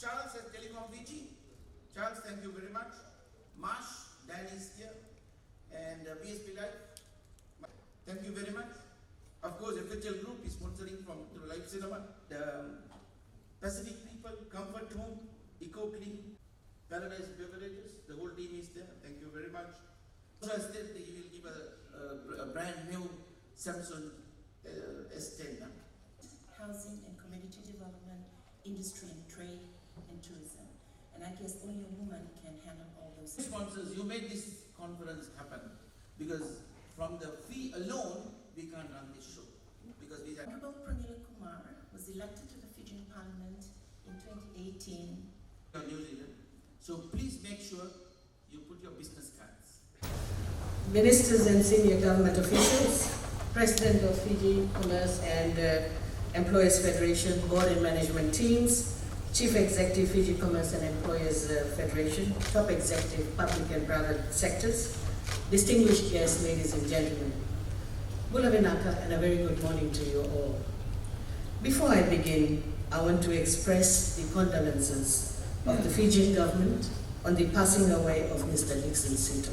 Charles at Telecom Fiji. Charles, thank you very much. Marsh, Dan is here. And BSP Live. Thank you very much. Of course, FHL Group is sponsoring from the Live Cinema. The Pacific People, Comfort Home, Eco Clean, Paradise Beverages. The whole team is there. Thank you very much. So I said that you will give a brand new Samsung S10. Housing and community development, industry and trade, and tourism. And I guess only a woman can handle all those. Sponsors, you made this conference happen because from the fee alone, we can't run this show. Because we have Honorable Premila Kumar was elected to the Fijian Parliament in 2018. New Zealand. So please make sure you put your business cards. Ministers and senior government officials, President of Fiji Commerce and Employers Federation, Board and Management Teams, Chief Executive Fiji Commerce and Employers Federation, Top Executive Public and Private Sectors, distinguished guests, ladies and gentlemen. Bulavinaka and a very good morning to you all. Before I begin, I want to express the condolences of the Fijian government on the passing away of Mr. Dixon Sito.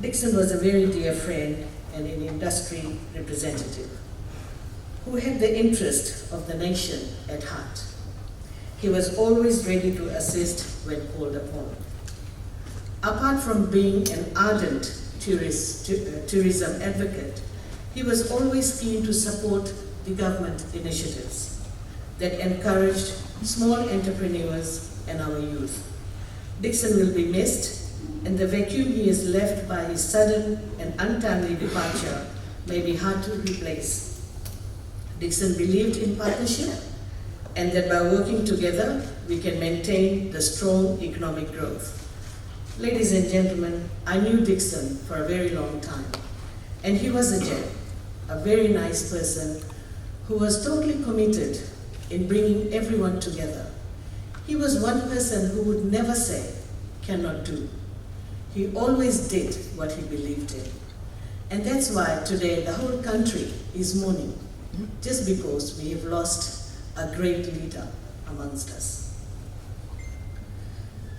Dixon was a very dear friend and an industry representative who had the interest of the nation at heart. He was always ready to assist when called upon. Apart from being an ardent tourism advocate, he was always keen to support the government initiatives that encouraged small entrepreneurs and our youth. Dixon will be missed, and the vacuum he has left by his sudden and untimely departure may be hard to replace. Dixon believed in partnership and that by working together, we can maintain the strong economic growth. Ladies and gentlemen, I knew Dixon for a very long time, and he was a gem, a very nice person who was totally committed in bringing everyone together. He was one person who would never say, cannot do. He always did what he believed in. And that's why today the whole country is mourning, just because we have lost a great leader amongst us.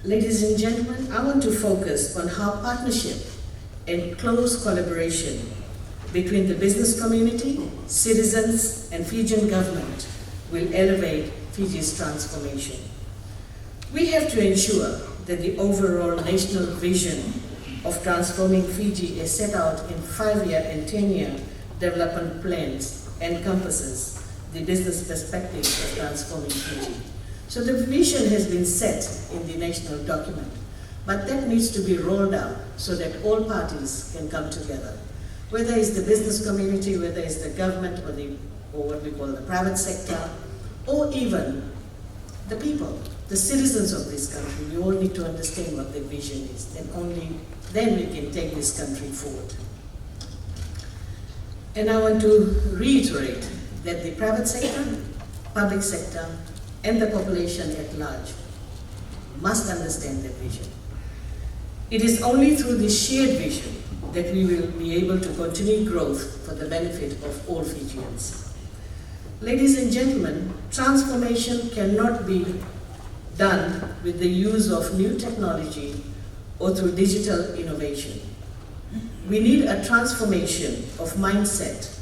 Ladies and gentlemen, I want to focus on how partnership and close collaboration between the business community, citizens, and Fijian government will elevate Fiji's transformation. We have to ensure that the overall national vision of transforming Fiji is set out in 5-year and 10-year development plans encompasses the business perspective of transforming Fiji. So the vision has been set in the national document, but that needs to be rolled out so that all parties can come together. Whether it's the business community, whether it's the government or what we call the private sector, or even the people, the citizens of this country, we all need to understand what the vision is, and only then we can take this country forward. And I want to reiterate that the private sector, public sector, and the population at large must understand that vision. It is only through this shared vision that we will be able to continue growth for the benefit of all Fijians. Ladies and gentlemen, transformation cannot be done with the use of new technology or through digital innovation. We need a transformation of mindset,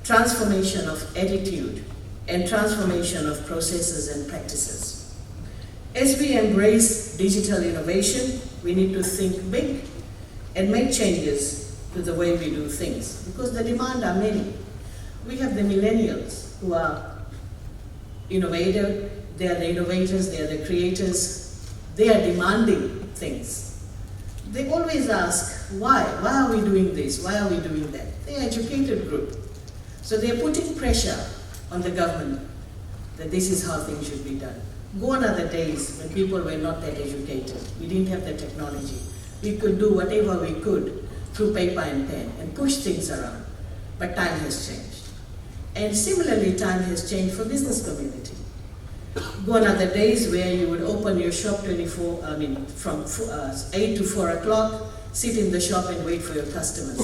transformation of attitude, and transformation of processes and practices. As we embrace digital innovation, we need to think big and make changes to the way we do things, because the demand are many. We have the millennials who are innovative, they are the innovators, they are the creators, they are demanding things. They always ask, why? Why are we doing this? Why are we doing that? They are an educated group. So they are putting pressure on the government that this is how things should be done. Gone are the days when people were not that educated. We didn't have the technology. We could do whatever we could through paper and pen and push things around. But time has changed. And similarly, time has changed for business community. Gone are the days where you would open your shop from 8 to 4 o'clock, sit in the shop and wait for your customers.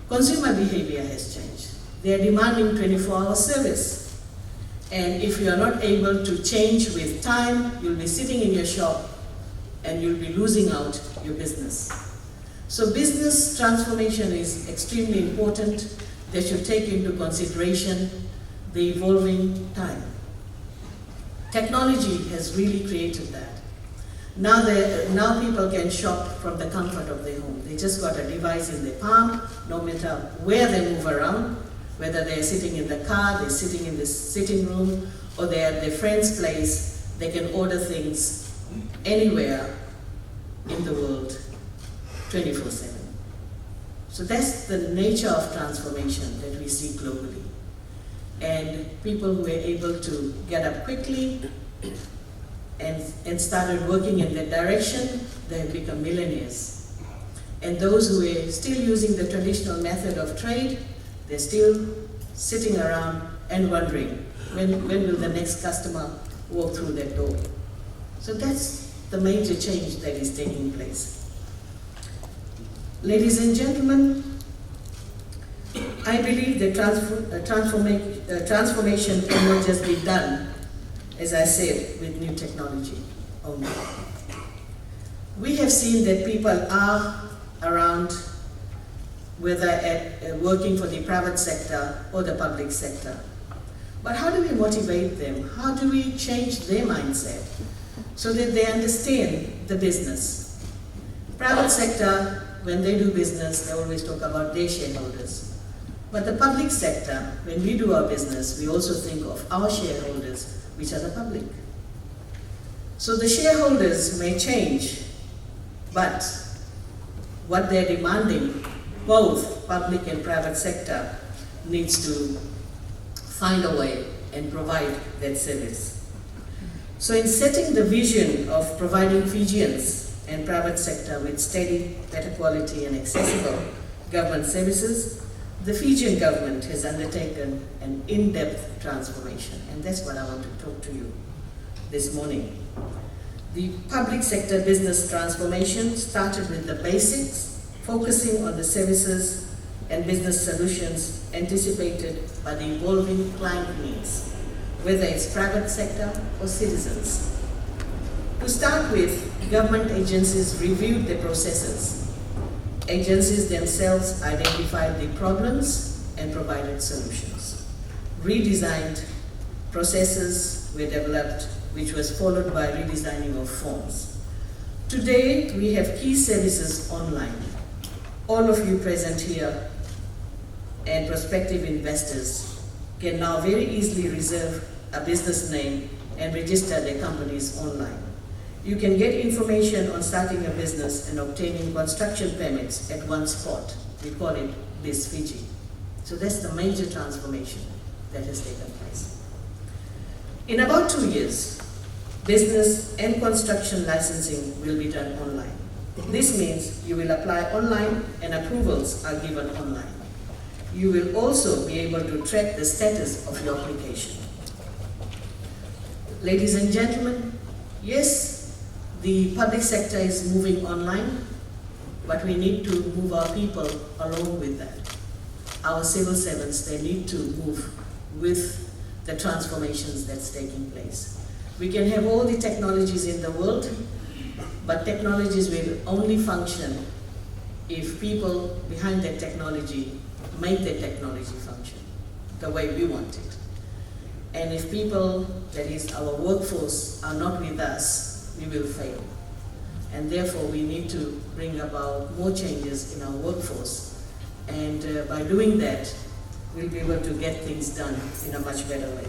Consumer behavior has changed. They are demanding 24-hour service. And if you are not able to change with time, you'll be sitting in your shop and you'll be losing out your business. So business transformation is extremely important. They should take into consideration the evolving time. Technology has really created that. Now people can shop from the comfort of their home. They just got a device in their palm, no matter where they move around, whether they're sitting in the car, they're sitting in the sitting room, or they're at their friend's place, they can order things anywhere in the world 24/7. So that's the nature of transformation that we see globally. And people who were able to get up quickly and started working in that direction, they have become millionaires. And those who are still using the traditional method of trade, they're still sitting around and wondering, when will the next customer walk through that door? So that's the major change that is taking place. Ladies and gentlemen, I believe that transformation cannot just be done, as I said, with new technology only. We have seen that people are around, whether working for the private sector or the public sector. But how do we motivate them? How do we change their mindset so that they understand the business? Private sector, when they do business, they always talk about their shareholders. But the public sector, when we do our business, we also think of our shareholders, which are the public. So the shareholders may change, but what they're demanding, both public and private sector, needs to find a way and provide that service. So in setting the vision of providing Fijians and private sector with steady, better quality and accessible government services, the Fijian government has undertaken an in-depth transformation, and that's what I want to talk to you this morning. The public sector business transformation started with the basics, focusing on the services and business solutions anticipated by the evolving client needs, whether it's private sector or citizens. To start with, government agencies reviewed the processes. Agencies themselves identified the problems and provided solutions. Redesigned processes were developed, which was followed by redesigning of forms. Today, we have key services online. All of you present here and prospective investors can now very easily reserve a business name and register their companies online. You can get information on starting a business and obtaining construction permits at one spot. We call it Biz Fiji. So that's the major transformation that has taken place. In about 2 years, business and construction licensing will be done online. This means you will apply online and approvals are given online. You will also be able to track the status of your application. Ladies and gentlemen, yes, the public sector is moving online, but we need to move our people along with that. Our civil servants, they need to move with the transformations that's taking place. We can have all the technologies in the world, but technologies will only function if people behind that technology make the technology function the way we want it. And if people, that is our workforce, are not with us, we will fail. And therefore, we need to bring about more changes in our workforce. And by doing that, we'll be able to get things done in a much better way.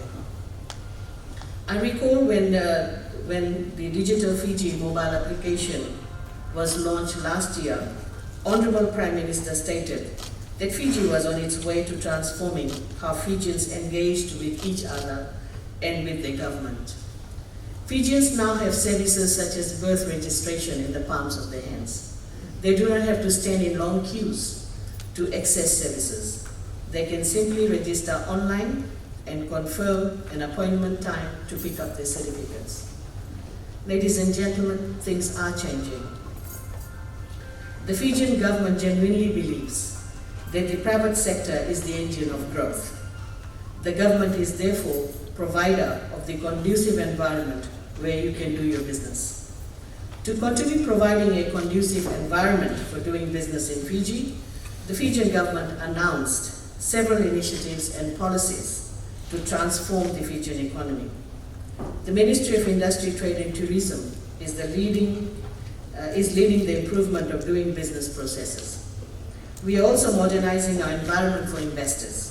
I recall when the Digital Fiji mobile application was launched last year, Honorable Prime Minister stated that Fiji was on its way to transforming how Fijians engaged with each other and with the government. Fijians now have services such as birth registration in the palms of their hands. They do not have to stand in long queues to access services. They can simply register online and confirm an appointment time to pick up their certificates. Ladies and gentlemen, things are changing. The Fijian government genuinely believes that the private sector is the engine of growth. The government is therefore provider of the conducive environment where you can do your business. To continue providing a conducive environment for doing business in Fiji, the Fijian government announced several initiatives and policies to transform the Fijian economy. The Ministry of Industry, Trade and Tourism is leading the improvement of doing business processes. We are also modernizing our environment for investors.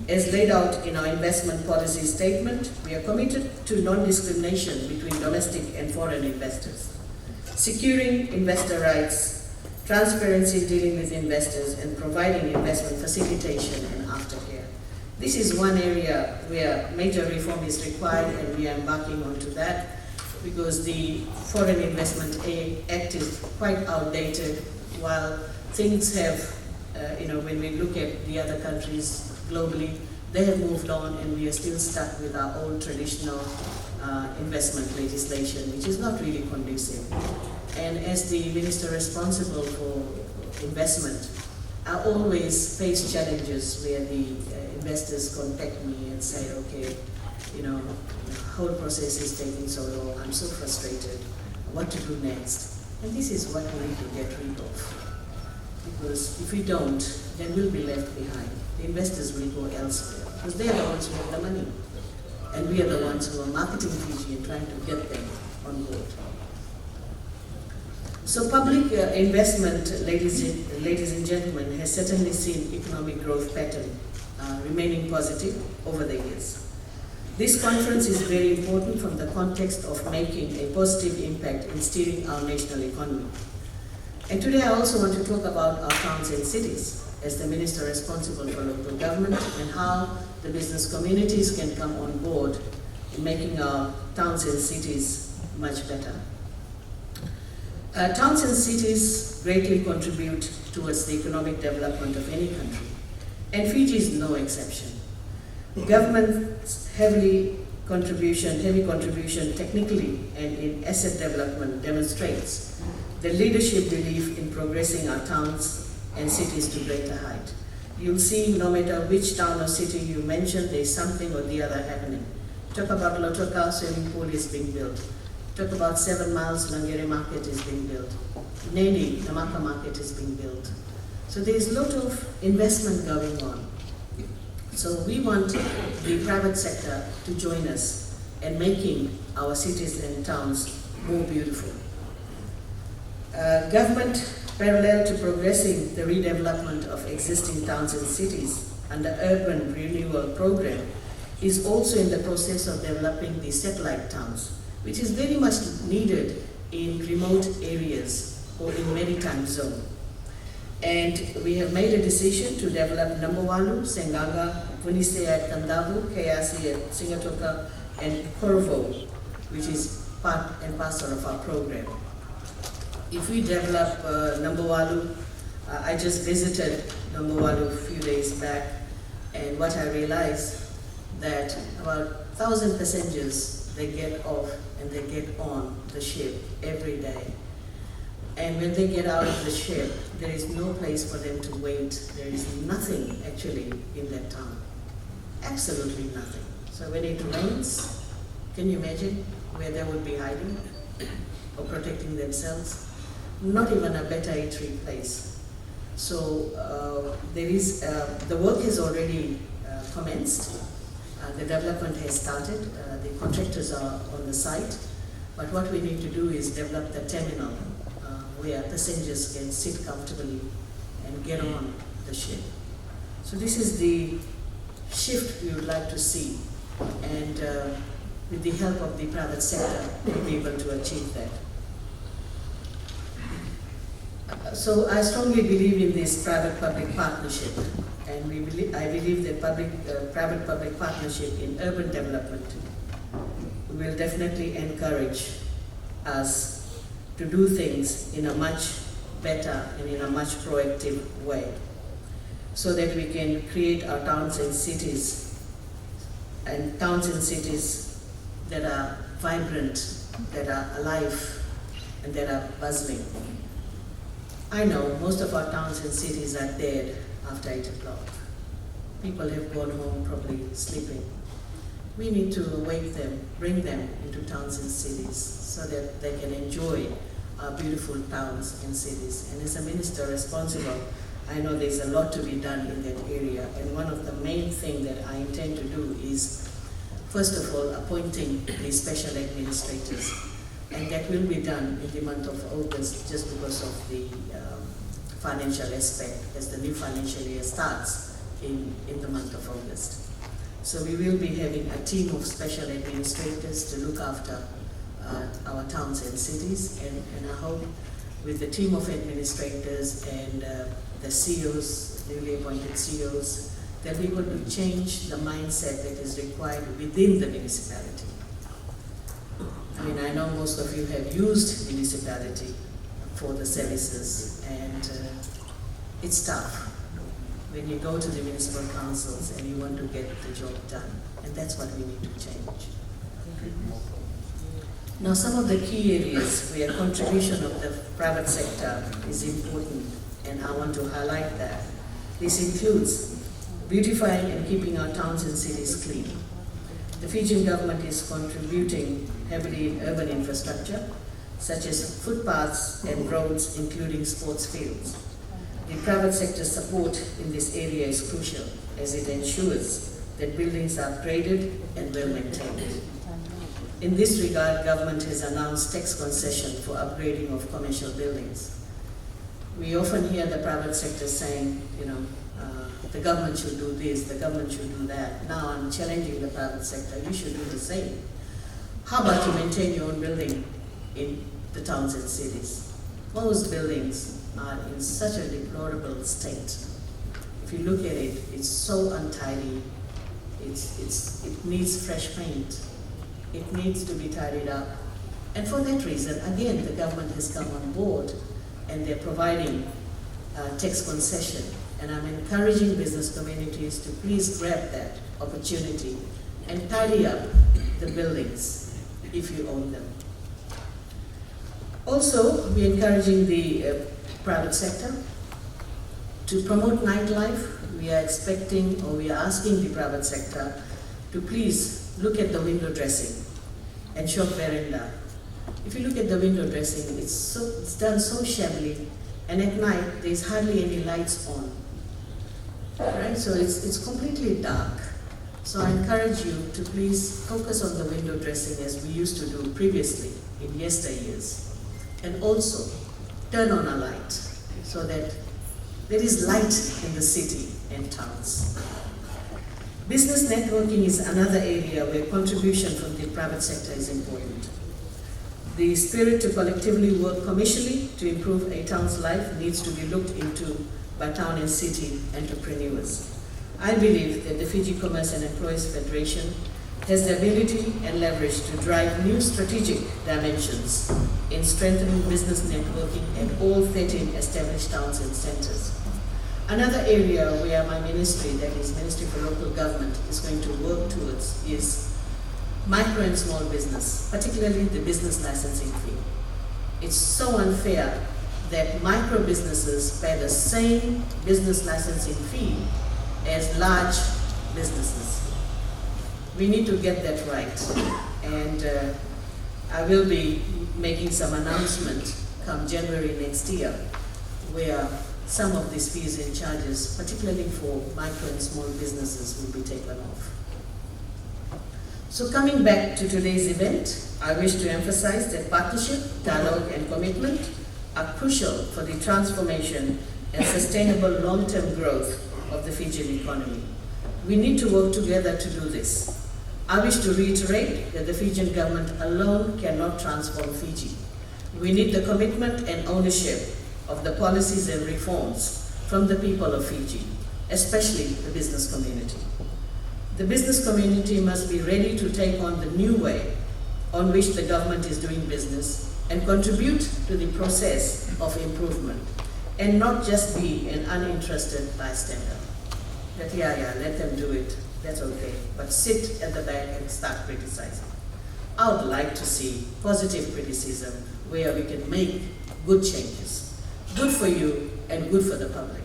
As laid out in our investment policy statement, we are committed to non-discrimination between domestic and foreign investors, securing investor rights, transparency in dealing with investors, and providing investment facilitation and aftercare. This is one area where major reform is required, and we are embarking onto that because the Foreign Investment Act is quite outdated, while things have, when we look at the other countries globally, they have moved on, and we are still stuck with our old traditional investment legislation, which is not really conducive. And as the minister responsible for investment, I always face challenges where the investors contact me and say, okay, the whole process is taking so long, I'm so frustrated, what to do next? And this is what we need to get rid of. Because if we don't, then we'll be left behind. The investors will go elsewhere, because they are the ones who have the money. And we are the ones who are marketing Fiji and trying to get them on board. So public investment, ladies and gentlemen, has certainly seen economic growth pattern remaining positive over the years. This conference is very important from the context of making a positive impact in steering our national economy. And today I also want to talk about our towns and cities as the minister responsible for local government, and how the business communities can come on board in making our towns and cities much better. Towns and cities greatly contribute towards the economic development of any country, and Fiji is no exception. Government's heavy contribution technically and in asset development demonstrates the leadership belief in progressing our towns and cities to greater height. You'll see no matter which town or city you mention, there's something or the other happening. Talk about Lotoka swimming pool is being built. Talk about 7 Miles Langere Market is being built. Nadi, Namaka Market is being built. So there's a lot of investment going on. So we want the private sector to join us in making our cities and towns more beautiful. Government, parallel to progressing the redevelopment of existing towns and cities under urban renewal program, is also in the process of developing the satellite towns, which is very much needed in remote areas or in maritime zone. And we have made a decision to develop Nambawalu, Senganga, Punise at Kandavu, Kayasi at Singatoka, and Corvo, which is part and parcel of our program. If we develop Nambawalu, I just visited Nambawalu a few days back, and what I realized that about 1,000 passengers, they get off and they get on the ship every day. And when they get out of the ship, there is no place for them to wait. There is nothing actually in that town. Absolutely nothing. So when it rains, can you imagine where they would be hiding or protecting themselves? Not even a better eatery place. So there is, the work has already commenced. The development has started. The contractors are on the site. But what we need to do is develop the terminal where passengers can sit comfortably and get on the ship. So this is the shift we would like to see, and with the help of the private sector, we'll be able to achieve that. So I strongly believe in this private-public partnership, and I believe that private-public partnership in urban development will definitely encourage us to do things in a much better and in a much proactive way, so that we can create our towns and cities that are vibrant, that are alive, and that are bustling. I know most of our towns and cities are dead after 8 o'clock. People have gone home probably sleeping. we need to awake them, bring them into towns and cities so that they can enjoy our beautiful towns and cities. And as a minister responsible, I know there's a lot to be done in that area. And one of the main things that I intend to do is, first of all, appointing the special administrators. And that will be done in the month of August just because of the financial aspect as the new financial year starts in the month of August. So we will be having a team of special administrators to look after our towns and cities, and I hope with the team of administrators and the CEOs, newly appointed CEOs, that we will change the mindset that is required within the municipality. I mean, I know most of you have used municipality for the services, and it's tough when you go to the municipal councils and you want to get the job done, and that's what we need to change. Now, some of the key areas where contribution of the private sector is important, and I want to highlight that. This includes beautifying and keeping our towns and cities clean. The Fijian government is contributing heavily in urban infrastructure, such as footpaths and roads, including sports fields. The private sector's support in this area is crucial, as it ensures that buildings are upgraded and well maintained. In this regard, government has announced tax concession for upgrading of commercial buildings. We often hear the private sector saying, the government should do this, the government should do that. Now I'm challenging the private sector, you should do the same. How about you maintain your own building in the towns and cities? Most buildings are in such a deplorable state. If you look at it, it's so untidy. It needs fresh paint. It needs to be tidied up. And for that reason, again, the government has come on board and they're providing tax concession. And I'm encouraging business communities to please grab that opportunity and tidy up the buildings if you own them. Also, we're encouraging the private sector to promote nightlife. We are expecting, or we are asking the private sector to please look at the window dressing and shop veranda. If you look at the window dressing, it's done so shabbily, and at night there's hardly any lights on. Right? So it's completely dark. So I encourage you to please focus on the window dressing as we used to do previously in yesteryears. And also turn on a light so that there is light in the city and towns. Business networking is another area where contribution from the private sector is important. The spirit to collectively work commercially to improve a town's life needs to be looked into by town and city entrepreneurs. I believe that the Fiji Commerce and Employees Federation has the ability and leverage to drive new strategic dimensions in strengthening business networking at all 13 established towns and centers. Another area where my ministry, that is Ministry for Local Government, is going to work towards is micro and small business, particularly the business licensing fee. It's so unfair that micro businesses pay the same business licensing fee as large businesses. We need to get that right, and I will be making some announcement come January next year where some of these fees and charges, particularly for micro and small businesses, will be taken off. So coming back to today's event, I wish to emphasize that partnership, dialogue and commitment are crucial for the transformation and sustainable long-term growth of the Fijian economy. We need to work together to do this. I wish to reiterate that the Fijian government alone cannot transform Fiji. We need the commitment and ownership of the policies and reforms from the people of Fiji, especially the business community. The business community must be ready to take on the new way on which the government is doing business and contribute to the process of improvement, and not just be an uninterested bystander. That let them do it, that's okay, but sit at the back and start criticizing. I would like to see positive criticism where we can make good changes, good for you and good for the public.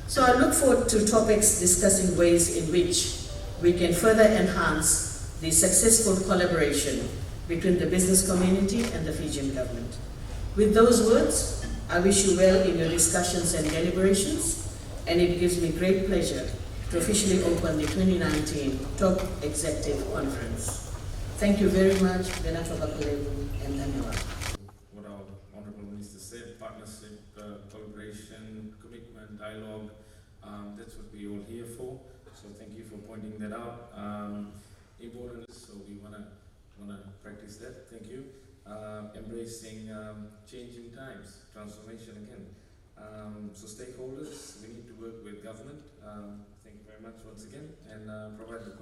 So I look forward to TOPEX discussing ways in which we can further enhance the successful collaboration between the business community and the Fijian government. With those words, I wish you well in your discussions and deliberations, and it gives me great pleasure to officially open the 2019 Top Executive Conference. Thank you very much, Benato Bakalebu and Daniela. What our Honourable Minister said, partnership, collaboration, commitment, dialogue, that's what we're all here for. So thank you for pointing that out. Important, so we wanna practice that. Thank you. Embracing changing times, transformation again. So stakeholders, we need to work with government. Thank you very much once again, and provide the